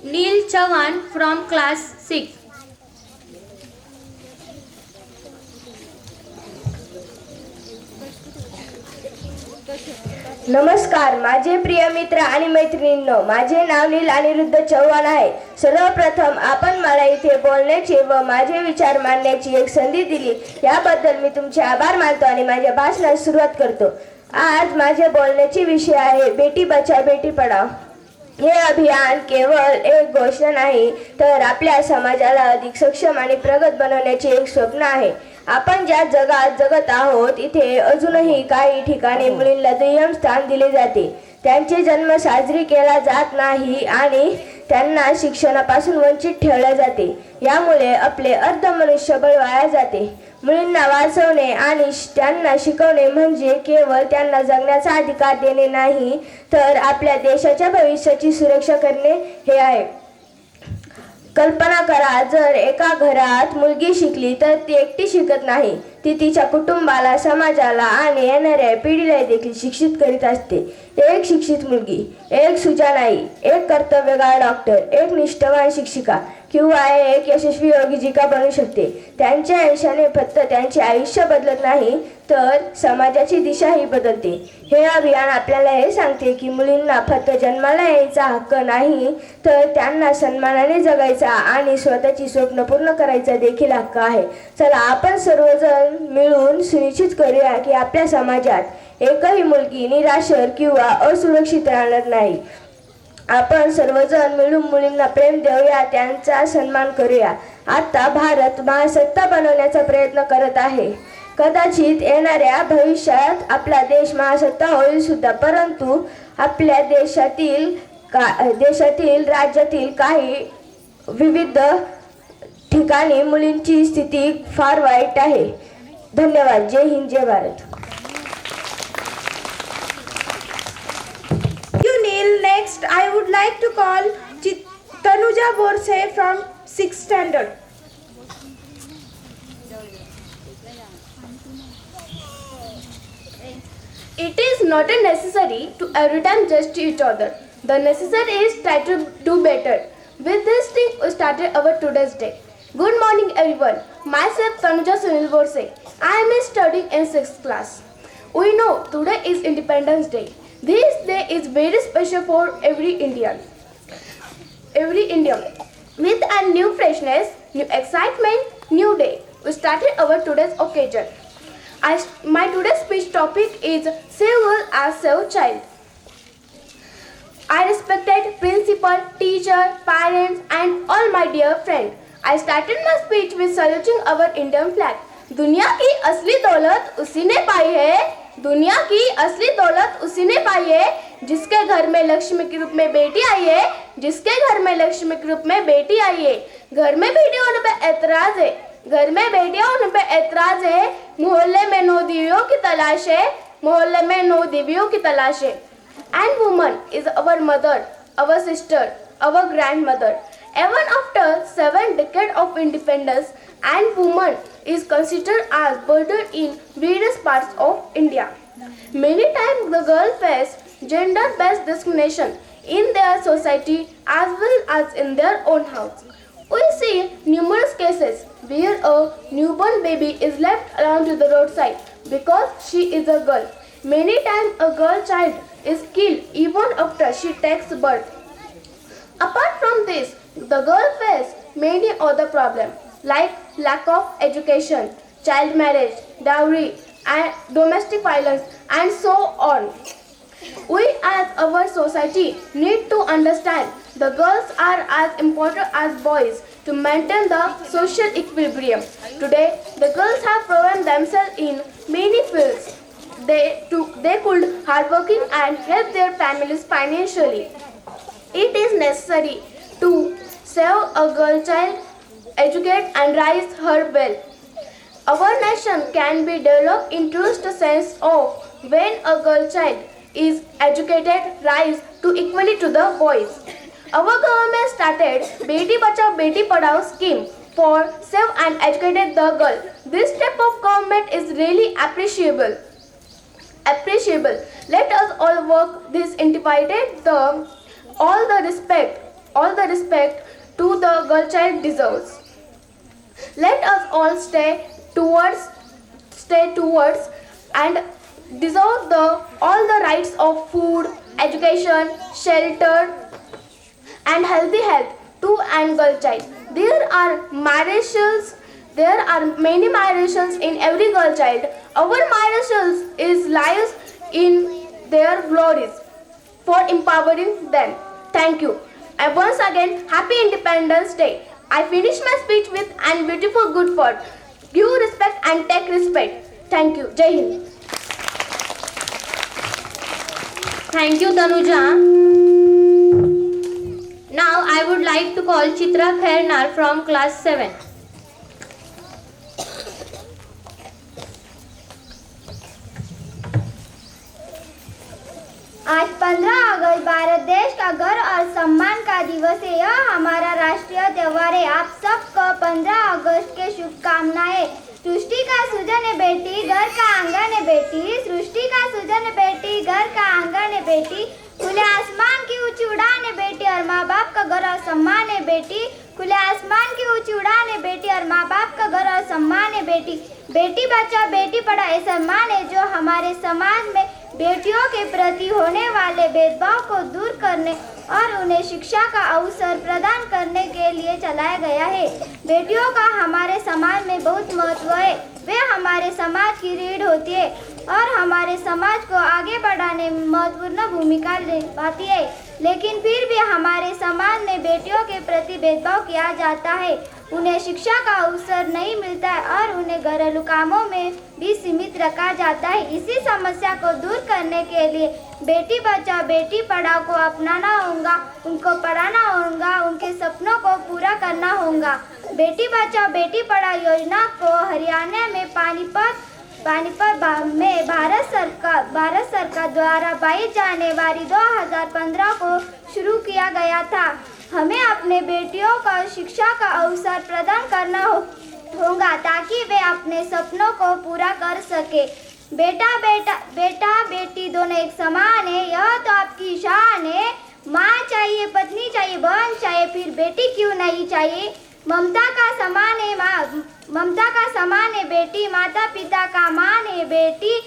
Neil Chavan from class 6. नमस्कार, माझे प्रिय मित्र आणि मैत्रिणींनो, माझे नाव नील अनिरुद्ध चव्हाण आहे. सर्वप्रथम आपण मला इथे बोलण्याची व माझे विचार मांडण्याची एक संधी दिली याबद्दल मी तुमचे आभार मानतो आणि माझ्या भाषणास सुरुवात करतो. आज माझे बोलण्याचे विषय आहे बेटी बचाओ बेटी पढाओ. हे अभियान केवळ एक घोषणा नाही, तर आपल्या समाजाला अधिक सक्षम आणि प्रगत बनवण्याचे एक स्वप्न आहे. आपण ज्या जगात जगत आहोत इथे अजूनही काही ठिकाणी मुलींना दुय्यम स्थान दिले जाते. त्यांचे जन्म साजरी केला जात नाही आणि त्यांना शिक्षणापासून वंचित ठेवले जाते. यामुळे आपले अर्ध मनुष्यबळ वाया जाते. मुलींना वाचवणे आणि त्यांना शिकवणे म्हणजे केवळ त्यांना जगण्याचा अधिकार देणे नाही, तर आपल्या देशाच्या भविष्याची सुरक्षा करणे हे आहे. कल्पना करा, जर एका घरात मुलगी शिकली तर ती एकटी शिकत नाही, ती तिच्या कुटुंबाला, समाजाला आणि येणाऱ्या पिढीला देखील शिक्षित करीत असते. एक शिक्षित मुलगी एक सुजाण आई, एक कर्तव्यगार डॉक्टर, एक निष्ठावान शिक्षिका किंवा एक यशस्वी योगिका बनू शकते. त्यांच्या यशाने फक्त त्यांचे आयुष्य बदलत नाही, तर समाजाची दिशाही बदलते. हे अभियान आपल्याला हे सांगते की मुलींना फक्त जन्माला यायचा हक्क नाही, तर त्यांना सन्मानाने जगायचा आणि स्वतःची स्वप्न पूर्ण करायचा देखील हक्क आहे. चला आपण सर्वजण मिळून सुनिश्चित करूया की आपल्या समाजात एकही मुलगी निराशर किंवा असुरक्षित राहणार नाही. आपण सर्वजण मिळून मुलींना प्रेम देऊया, त्यांचा सन्मान करूया. आता भारत महासत्ता बनवण्याचा प्रयत्न करत आहे. कदाचित येणाऱ्या भविष्यात आपला देश महासत्ता होईल सुद्धा, परंतु आपल्या देशातील राज्यातील काही विविध ठिकाणी मुलींची स्थिती फार वाईट आहे. धन्यवाद. जय हिंद, जय Bharat. Next, I would like to call Tanuja Borse from 6th standard. It is not necessary to every time judge to each other. The necessary is try to do better. With this thing, we started our today's day. Good morning, everyone. Myself Tanuja Sunil Borse. I am studying in 6th class. We know today is Independence Day. This day is very special for every Indian. With a new freshness, new excitement, new day, we started our today's occasion. My today's speech topic is Save Girl as Save Child. I respected principal, teacher, parents and all my dear friends. I started my speech with saluting our Indian flag. दुनिया की असली दौलत उसी ने पाई है, दुनिया की असली दौलत उसी ने पाई है जिसके घर में लक्ष्मी के रूप में बेटी आई है, जिसके घर में लक्ष्मी के रूप में बेटी आई है. घर में बेटी होने पे ऐतराज है, घर में बेटियां होने पे ऐतराज है. मोहल्ले में 9 दीवियों की तलाश है, मोहल्ले में 9 दीवियों की तलाश है. And woman is our mother, our sister, our grandmother. Even after 7 decades of independence, and woman is considered as burden in various parts of India. Many times the girl face gender-based discrimination in their society as well as in their own house. We see numerous cases where a newborn baby is left alone to the roadside because she is a girl. Many times a girl child is killed even after she takes birth. Apart from this, the girl faces many other problems like lack of education, child marriage, dowry, and domestic violence, and so on. We as our society need to understand the girls are as important as boys to maintain the social equilibrium. Today, the girls have proven themselves in many fields. They could hardworking and help their families financially. It is necessary to save a girl child, educate and raise her well. Our nation can be developed in truest sense of when a girl child is educated, rise to equally to the boys. Our government started Beti Bachao Beti Padhao scheme for save and educated the girl. This step of government is really appreciable. Let us all work this indicated all the respect all the respect to the girl child deserves. Let us all stay towards and deserve all the rights of food, education, shelter and healthy health to and girl child. There are many marriages in every girl child. Our marriages lies in their glories for empowering them. Thank you. And once again, Happy Independence Day. I finish my speech with an beautiful good word. Give respect and take respect. Thank you. Jai Hind. Thank you, Tanuja. Now I would like to call Chitra Khairnar from class 7. आज 15 अगस्त भारत देश का गर्व और सम्मान का दिवस है। यह हमारा राष्ट्रीय त्यौहार है। आप सबको 15 अगस्त के शुभकामनाएं। सृष्टि का सृजन है बेटी, घर का आंगन है बेटी। सृष्टि का सृजन है बेटी, घर का आंगन है बेटी। खुले आसमान की ऊंची उड़ान है बेटी और माँ बाप का गर्व और सम्मान है बेटी। खुले आसमान की ऊंची उड़ान है बेटी और माँ बाप का गर्व और सम्मान है बेटी। बेटी बचाओ बेटी पढ़ाओ ये सम्मान है जो हमारे समाज में बेटियों के प्रति होने वाले भेदभाव को दूर करने और उन्हें शिक्षा का अवसर प्रदान करने के लिए चलाया गया है। बेटियों का हमारे समाज में बहुत महत्व है। वे हमारे समाज की रीढ़ होती है और हमारे समाज को आगे बढ़ाने में महत्वपूर्ण भूमिका निभाती है। लेकिन फिर भी हमारे समाज में बेटियों के प्रति भेदभाव किया जाता है। उन्हें शिक्षा का अवसर नहीं मिलता है और उन्हें घरेलू कामों में भी सीमित रखा जाता है। इसी समस्या को दूर करने के लिए बेटी बचाओ बेटी पढ़ाओ को अपनाना होगा, उनको पढ़ाना होगा, उनके सपनों को पूरा करना होगा। बेटी बचाओ बेटी पढ़ाओ योजना को हरियाणा में पानीपत में भारत सरकार द्वारा 22 जनवरी 2015 को शुरू किया गया था। हमें अपने बेटियों को शिक्षा का अवसर प्रदान करना होगा ताकि वे अपने सपनों को पूरा कर सके। बेटा बेटी दोनों एक समान है, यह तो आपकी शान है। माँ चाहिए, पत्नी चाहिए, बहन चाहिए, फिर बेटी क्यों नहीं चाहिए। ममता का समान है बेटी, माता पिता का मान है बेटी।